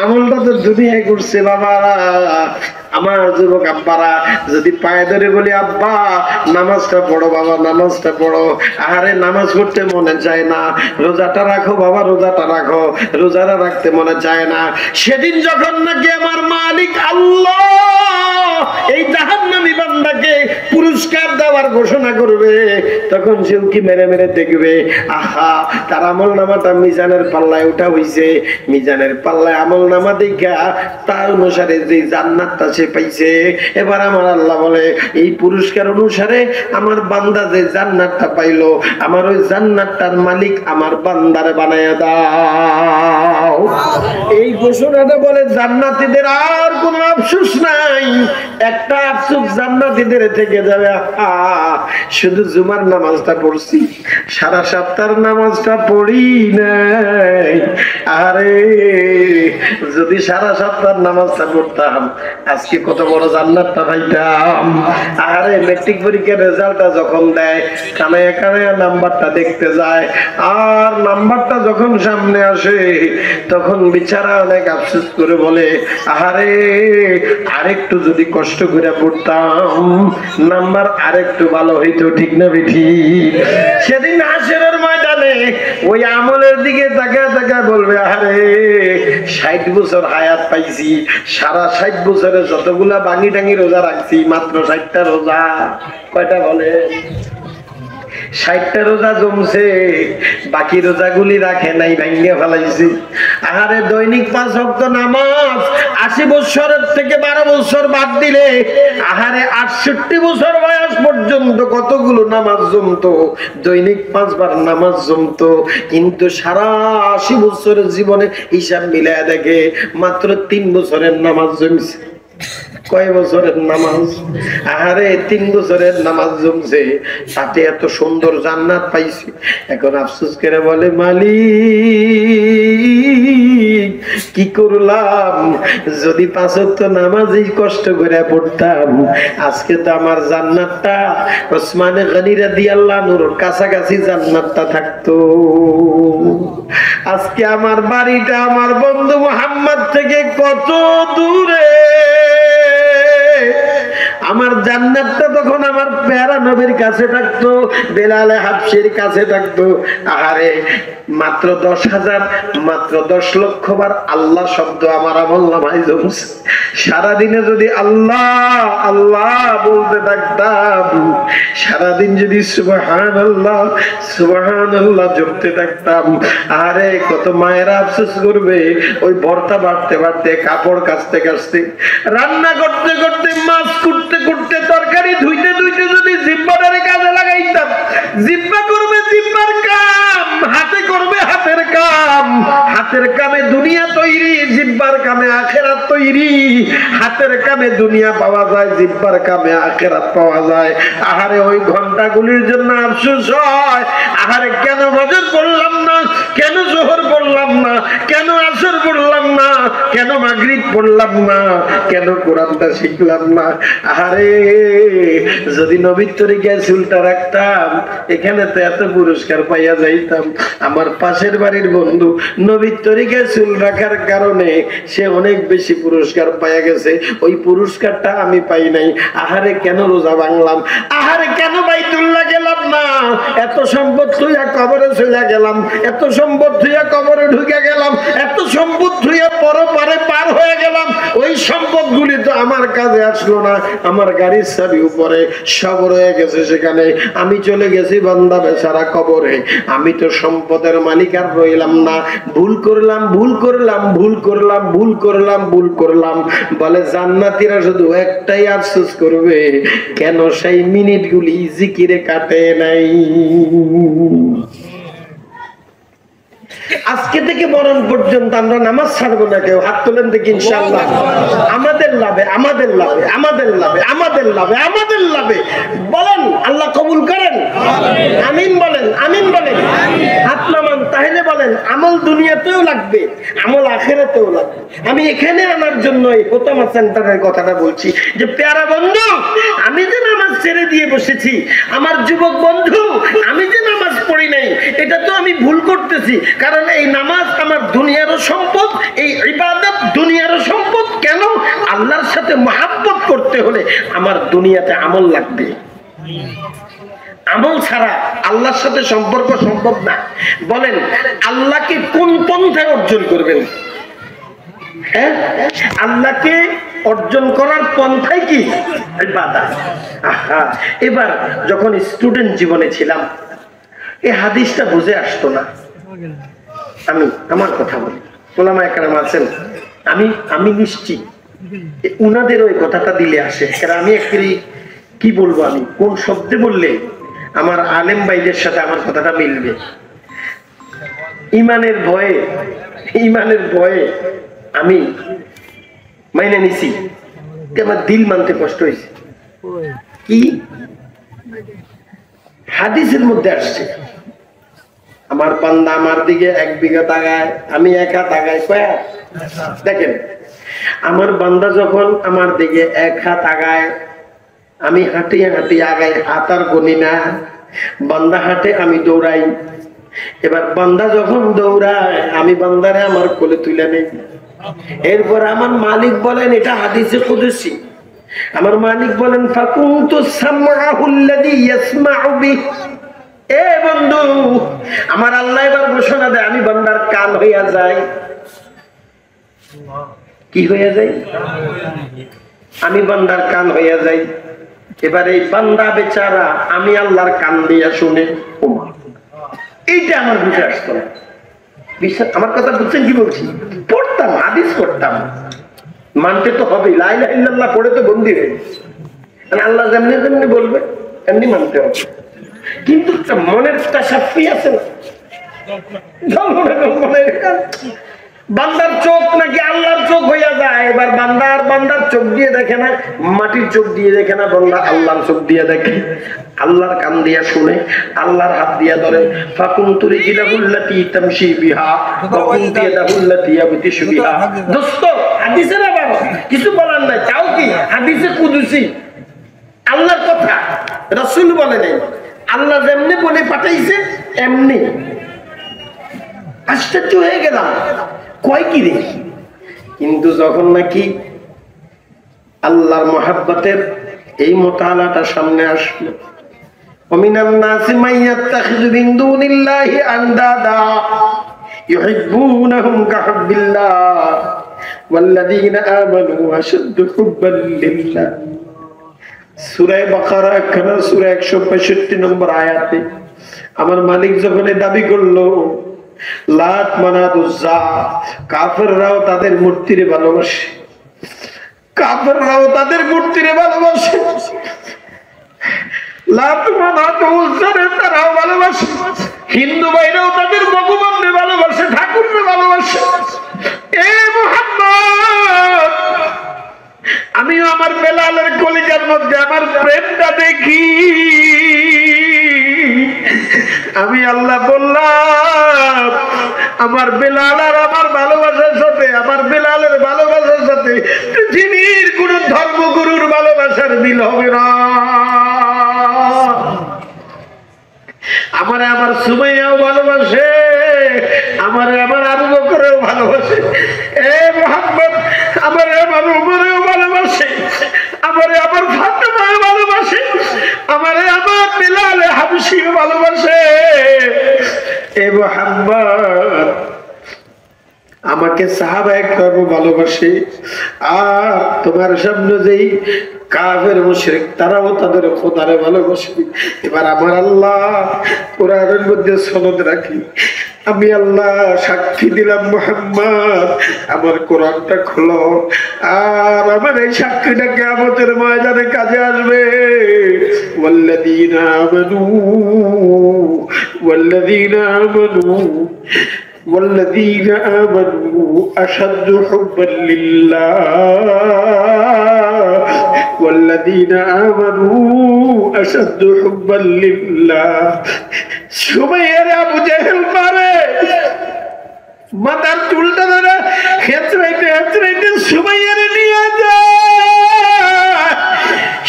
আমলটা তো দুনিয়ায় করছে বাবারা। আমার যুবক আব্বারা যদি পায়ে ধরে বলি, আব্বা নামাজটা পড়ো, বাবা নামাজটা পড়ো, আরে নামাজ পড়তে মনে চায় না। রোজাটা রাখো বাবা, রোজাটা রাখো, রোজাটা রাখতে মনে চায় না। সেদিন যখন নাকি আমার মালিক আল্লাহ এই জাহান্নামী বান্দাকে পুরস্কার দেওয়ার ঘোষণা করবে, তখন সে উকি মেরে মেরে দেখবে, আহা তার আমল নামাটা মিজানের পাল্লায় উঠা হইছে। মিজানের পাল্লায় আমল নামা দেখা তার অনুসারে যে জান্নাতটা সে পাইছে। এবার আমার আল্লাহ বলে, এই পুরস্কার অনুসারে আমার বান্দা যে জান্নাতটা পাইলো, আমার ওই জান্নাতটার মালিক আমার বান্দারে বানায়া দাও। এই ঘোষণাটা বলে জান্নাতীদের আর কোনো আফসোস নাই। একটা আফসোস জান্নাতীদের থেকে যাবে, শুধু জুমার নামাজটা পড়ছি, সারা সপ্তাহের নামাজটা পড়ি নাই। আরে যদি সারা সপ্তাহের নামাজটা পড়তাম, আজকে কত বড় জান্নাতটা পাইতাম। আরে মেট্রিক পরীক্ষার রেজাল্টটা যখন দেয়, কানায়া কানায়া নাম্বারটা দেখতে যায়, আর নাম্বারটা যখন সামনে আসে তখন বিচারা অনেক আফসোস করে বলে, আরে আরেকটু যদি কষ্ট করে পড়তাম, নাম্বার আরেকটু ভালো হইতো, ঠিক না বেঠি? সেদিন হাসরের ময়দানে ওই আমলের দিকে তাকায় তাকায় বলবে, আরে 60 বছর হায়াত পাইছি, সারা 60 বছরে যতগুলা বাঙি টাঙি রোজা রাখছি, মাত্র 60টা রোজা। কয়টা বলে? 60টা রোজা জমছে, বাকি রোজাগুলি রাখে নাই, ভাঙ্গিয়ে ফেলাইছে। আহারে দৈনিক 5 ওয়াক্ত নামাজ 80 বছরের থেকে 12 বছর বাদ দিলে, আহারে 68 বছর বয়স পর্যন্ত কতগুলো নামাজ জমতো, দৈনিক 5 বার নামাজ জমতো। কিন্তু সারা 80 বছরের জীবনে হিসাব মিলায় দেখে মাত্র 3 বছরের নামাজ জমছে। কয় বছরের নামাজ? আরে 3 বছরের নামাজ জমছে, তাতে এত সুন্দর জান্নাত পাইছি। এখন আফসোস করে বলে, মালিক কি করলাম, যদি 5 ওয়াক্ত নামাজই কষ্ট করে পড়তাম, আজকে তো আমার জান্নাতটা ওসমানে গনি রাদিয়াল্লাহু আনহুর কাছাকাছি জান্নাতটা থাকতো। আজকে আমার বাড়িটা আমার বন্ধু মুহাম্মদ থেকে কত দূরে, আমার জান্নাতটা তখন আমার প্যারা নবীর কাছে থাকতো, বেলালে হাবশির কাছে থাকতো। আরে মাত্র 10,000, মাত্র 10 লক্ষ বার আল্লাহ শব্দ আমার আমলনামায় জমছে। সারাদিনে যদি আল্লাহ আল্লাহ বলতে থাকতাম, সারাদিন যদি সুবহানাল্লাহ সুবহানাল্লাহ জপতে থাকতাম, আরে কত মায়েরা আফসোস করবে। ওই ভর্তা বাড়তে বাড়তে, কাপড় কাচতে কাচতে, রান্না করতে করতে, মাছ কুটতে কুটতে, তরকারি ধুইতে ধুইতে যদি জিহ্বাটারে কাজে লাগাইতাম, জিহ্বা করবে জিহ্বার কাম, হাতে করবে হাতের কাম। হাতের কামে দুনিয়া তৈরি, জিহ্বার কামে আখিরাত তৈরি। হাতের কামে দুনিয়া পাওয়া যায়, জিহ্বার কামে আখিরাত পাওয়া যায়। আহারে ওই ঘন্টাগুলির জন্য আফসোস হয়, আহারে কেন ফজর পড়লাম না, কেন যোহর পড়লাম না, কেন আসর পড়লাম না, কেন মাগরিব পড়লাম না, কেন কোরআনটা শিখলাম না। আরে যদি নবীর তরিকায় চুলটা রাখতাম, এখানে তো এত পুরস্কার পাইয়া যাইতাম। আমার পাশের বাড়ির বন্ধু নবীর তরিকায় চুল রাখার কারণে সে অনেক বেশি পুরস্কার পাইয়া গেছে, ওই পুরস্কারটা আমি পাই নাই। আহারে কেন রোজা ভাঙলাম, আহারে কেন বাইতুল্লাহ গেলাম না, এত সম্পদ থুইয়া কবরে চলে গেলাম, এত সম্পদ থুইয়া কবরে ঢুকে গেলাম, এত সম্পদ থুইয়া পরপারে পার হয়ে গেলাম, ওই সম্পদ গুলি তো আমার কাজে আসলো না। আমার গাড়ির চাবি উপরে, সব রয়ে গেছে সেখানে, আমি চলে গেছি বান্দা বেচারা কবরে। আমি তো সম্পদের মালিক আর রইলাম না। ভুল করলাম, ভুল করলাম, ভুল করলাম, ভুল করলাম, ভুল করলাম। বলে জান্নাতীরা শুধু একটাই আফসোস করবে, কেন সেই মিনিটগুলি জিকিরে কাটে নাই। আজকে থেকে মরণ পর্যন্ত আমরা নামাজ ছাড়বো না। কেউ হাত তোলেন দেখি, ইনশাআল্লাহ। আমাদের লাভে, আমাদের লাভে, আমাদের লাভে, আমাদের লাভে, আমাদের লাভে। বলেন আল্লাহ কবুল করেন, আমিন বলেন, আমিন বলেন। হাত নামান, তাহলে বলেন আমল দুনিয়াতেও লাগবে, আমল আখিরাতেও লাগবে। আমি এখানে আনার জন্য এই হোতামা সেন্টারের কথাটা বলছি যে প্যারা বন্ধু, আমি যে নামাজ ছেড়ে দিয়ে বসেছি, আমার যুবক বন্ধু আমি যে নামাজ পড়ি নাই, এটা তো আমি ভুল করতেছি। কারণ এই নামাজ আমার দুনিয়ারও সম্পদ, এই সাথে মহব্বত করতে হলে আমার দুনিয়াতে আমল লাগবে। আমল ছাড়া আল্লাহর সাথে সম্পর্ক সম্ভব না। বলেন আল্লাহকে কোন পন্থায় অর্জন করবেন? হ্যাঁ, আল্লাহকে অর্জন করার পন্থাই কি? ইবাদত। এবার যখন স্টুডেন্ট জীবনে ছিলাম এই হাদিসটা বুঝে আসতো না। আমি আমার কথা বলি, ওলামায়ে কেরাম আছেন, আমি নিশ্চিত উনাদের ওই কথাটা দিলে আসে। কারণ আমি একটি কি বলবো, আমি কোন শব্দে বললে আমার আলেম ভাইদের সাথে আমার কথাটা মিলবে। ইমানের ভয়ে আমি মাইনে নিছি, আমার দিল মানতে কষ্ট হয়েছে। কি হাদিসের মধ্যে আসছে, আমার বান্দা আমার দিকে 1 বিঘা তাকায়, আমি 1 হাত আগায়। কয় হাত? দেখেন, আমার বান্দা যখন আমার দিকে 1 হাত আগায়, আমি হাঁটি আগাই, হাত আর গনি না। বান্দা হাঁটে, আমি দৌড়াই। এবার বান্দা যখন দৌড়ায়, আমি বান্দারে আমার কোলে তুলে নেই। এরপর আমার মালিক বলেন, এটা হাদিসে কুদসি, আমার মালিক বলেন ফাকুনতু সামআহুল্লাযী ইয়াসমাউ বিহি। এ বন্ধু, আমার আল্লাহ এবার ঘোষণা দেয়, আমি বান্দার কান হইয়া যাই। কি হইয়া যাই? আমি বান্দার কান হইয়া যাই। এবার এই বান্দা বেচারা আমি আল্লাহর কান দিয়া শুনে। এইটা আমার বুঝে আসতো না। বিশ্বাস, আমার কথা বুঝছেন কি বলছি? পড়তাম, হাদিস পড়তাম, মানতে তো হবে। লা ইলাহা ইল্লাল্লাহ পড়ে তো বন্দী হয়ে আল্লাহ যেমনি যেমনি বলবে এমনি মানতে হবে। কিন্তু মনের তাসাফি আছে না, বান্দার চোখ নাকি আল্লাহর চোখ হইয়া যায়। এবার বান্দার চোখ দিয়ে দেখে না, মাটির চোখ দিয়ে দেখে না, বান্দা আল্লাহর চোখ দিয়ে দেখে, আল্লাহর কান দিয়া শুনে, আল্লাহর হাত দিয়া ধরে। ফাকুনতু রিজলাহুল্লাতী তামশী বিহা ওয়া কুনতু ইয়াদাহুল্লাতী ইয়াবতিশু বিহা। দোস্ত, হাদিসের আবার কিছু বলার নাই, তাও কি হাদিসে কুদসি, আল্লাহর কথা, রাসূল বলে নাই। আল্লাহ যেমনি বলে পাঠাইছে এমনি। আশ্চর্য হয়ে গেলাম, কয় কি রে? কিন্তু যখন নাকি আল্লাহর মহাব্বতের এই মোতালাটা সামনে আসলো, ওমিনান নাসি মাইয়াত্তাখিযু মিন দুনিল্লাহি আনদাদা ইউহিব্বুনাহুম কাহুব্বিল্লাহ ওয়াল্লাযীনা আমানু আশাদ্দু হুব্বান লিল্লাহ। সূরা বাকারা খানা সূরা 165 নম্বর আয়াতে আমার মালিক যখন দাবি করলো লাত মানাত উজ্জা, কাফেররাও তাদের মূর্তিরে ভালোবাসে, কাফেররাও তাদের মূর্তিরে ভালোবাসে, লাত মানাত উজ্জারে তারাও ভালোবাসে, হিন্দু ভাইরাও তাদের ভগবানকে ভালোবাসে, ঠাকুরকে ভালোবাসে। এ মুহাম্মদ, আমিও আমার বেলালের কলিজার মধ্যে আমার প্রেমটা দেখি। আমি আল্লাহ বললাম, আমার বেলাল আর আমার ভালোবাসার সাথে, আমার বেলালের ভালোবাসার সাথে পৃথিবীর কোন ধর্মগুরুর ভালোবাসার মিল হবে না। আমারে আমার সুমাইয়াও ভালোবাসে, আমারে আমার আবু বকরেও ভালোবাসে। এ মুহাম্মদ, আমারে আমার উমরেও ভালোবাসে, আমারে আমার ফাতেমাও ভালোবাসে, আমারে আমার বিলাল হাবশিও ভালোবাসে। এ মুহাম্মদ, আমাকে সাহাবায়ে কেরাম ভালোবাসে। আর তোমার সামনে যেই কাফের মুশরিক তারাও তাদের খোদারে ভালোবাসে। এবার আমার আল্লাহ কোরআনের মধ্যে সনদ রাখি, আমি আল্লাহ সাক্ষী দিলাম মুহাম্মদ আমার কোরআনটা খোলো, আর আমার এই সাক্ষীটা কিয়ামতের ময়দানে কাজে আসবে। ওয়াল্লাযীনা আমানু والذين آمنوا أشد حبا لله والذين آمنوا أشد حبا لله। সুমাইয়ার আবু জেহেল মারে, মাথার চুলটা ধরে হেঁচড়াইতে সুমাইয়ার নিয়ে যায়,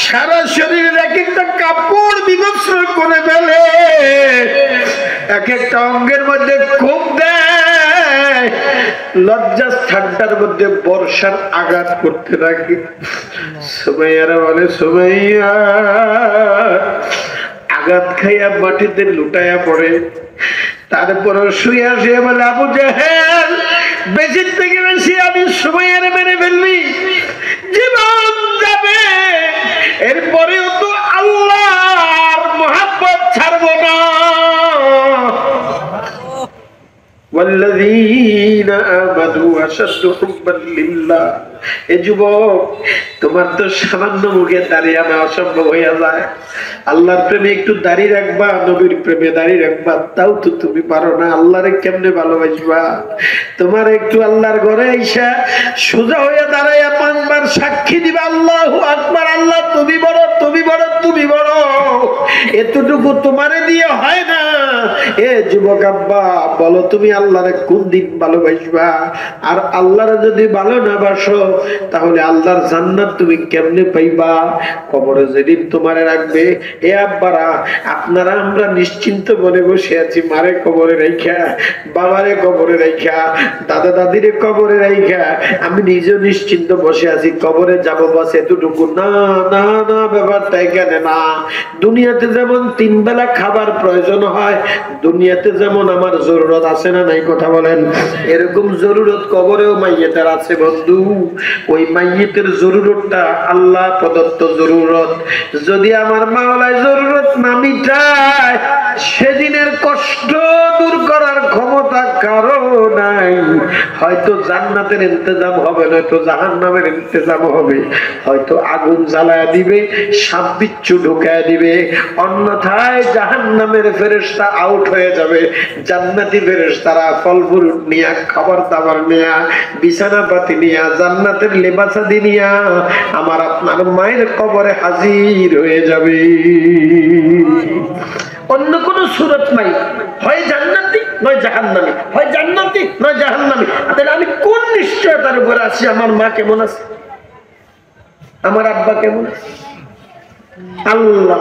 সারা শরীরের এক একটা কাপড় বিভৎস করে ফেলে, এক একটা অঙ্গের মধ্যে কোপ দেয়। লজ্জা ঠান্ডার মধ্যে বর্ষার আঘাত করতে থাকে। সুমাইয়ারা বলে, সুমাইয়া আঘাত খাইয়া মাটিতে লুটাইয়া পড়ে। তারপর শুয়ে শুয়ে বলে, আবু জাহেল বেশি থেকে বেশি আমি সুমাইয়ারে মেরে ফেলবি, জীবন যাবে, এরপরেও তো আল্লাহর মহব্বত ছাড়বো না। والذين آمنوا أشد حبا لله। এ যুবক, তোমার তো সামান্য মুখে দাঁড়িয়ে আনা অসম্ভব হইয়া যায়। আল্লাহর প্রেমে একটু দাঁড়িয়ে রাখবা, নবীর প্রেমে দাঁড়িয়ে রাখবা, তাও তো তুমি পারো না। আল্লাহরে কেমনে ভালোবাসবা? তোমার একটু আল্লাহর ঘরে আইসা সোজা হইয়া দাঁড়াইয়া 5 বার সাক্ষী দিবা, আল্লাহু আকবার, আল্লাহ তুমি বড়, তুমি বড়, তুমি বড়। এতটুকু তোমারে দিয়ে হয় না। এ যুবক আব্বা, বলো তুমি আল্লাহরে কোন দিন ভালোবাসবা? আর আল্লাহরে যদি ভালো না বাসো, তাহলে আল্লাহর জান্নাত তুমি কেমনে পাইবা? কবরে যেদিন তোমারে রাখবে, এ আব্বারা, আপনারা আমরা নিশ্চিন্ত মনে বসে আছি, মারে কবরে রাইখা, বাবারে কবরে রাইখা, দাদা দাদিরে কবরে রাইখা, আমি নিজেও নিশ্চিন্ত বসে আছি, কবরে যাব বাস এতটুকু। না না না, ব্যাপারটা এখানে না। দুনিয়াতে যেমন 3 বেলা খাবার প্রয়োজন হয়, দুনিয়াতে যেমন আমার জরুরত আছে না নাই, কথা বলেন? এরকম জরুরত কবরেও মাইয়েতের আছে বন্ধু। ওই মাইয়েতের জরুরতটা আল্লাহ প্রদত্ত জরুরত। যদি আমার মাওলায় জরুরত না মিটায়, সেদিনের কষ্ট দূর করার ক্ষমতা কারো নাই। হয়তো জান্নাতের ইন্তজাম হবে, নয়তো জাহান্নামের ইন্তজাম হবে। হয়তো আগুন জ্বালায় দিবে, সাপ বিচ্ছু ঢুকায় দিবে, অন্যথায় জাহান্নামের ফেরেশতা আউট হয়ে যাবে। জান্নাতি ফেরেশতারা ফল ফ্রুট নিয়া, খাবার দাবার নিয়া, বিছানা পাতি নিয়া, জান্নাতের লেবাসাদি নিয়া আমার আপনার মায়ের কবরে হাজির হয়ে যাবে। অন্য কোন সুরত নাই, হয় জান্নাতি নয় জাহান্নামী, হয় জান্নাতি নয় জাহান্নামী। তাহলে আমি কোন নিশ্চয়তার উপরে আছি? আমার মা কেমন আছে, আমার আব্বা কেমন আছে? আল্লাহ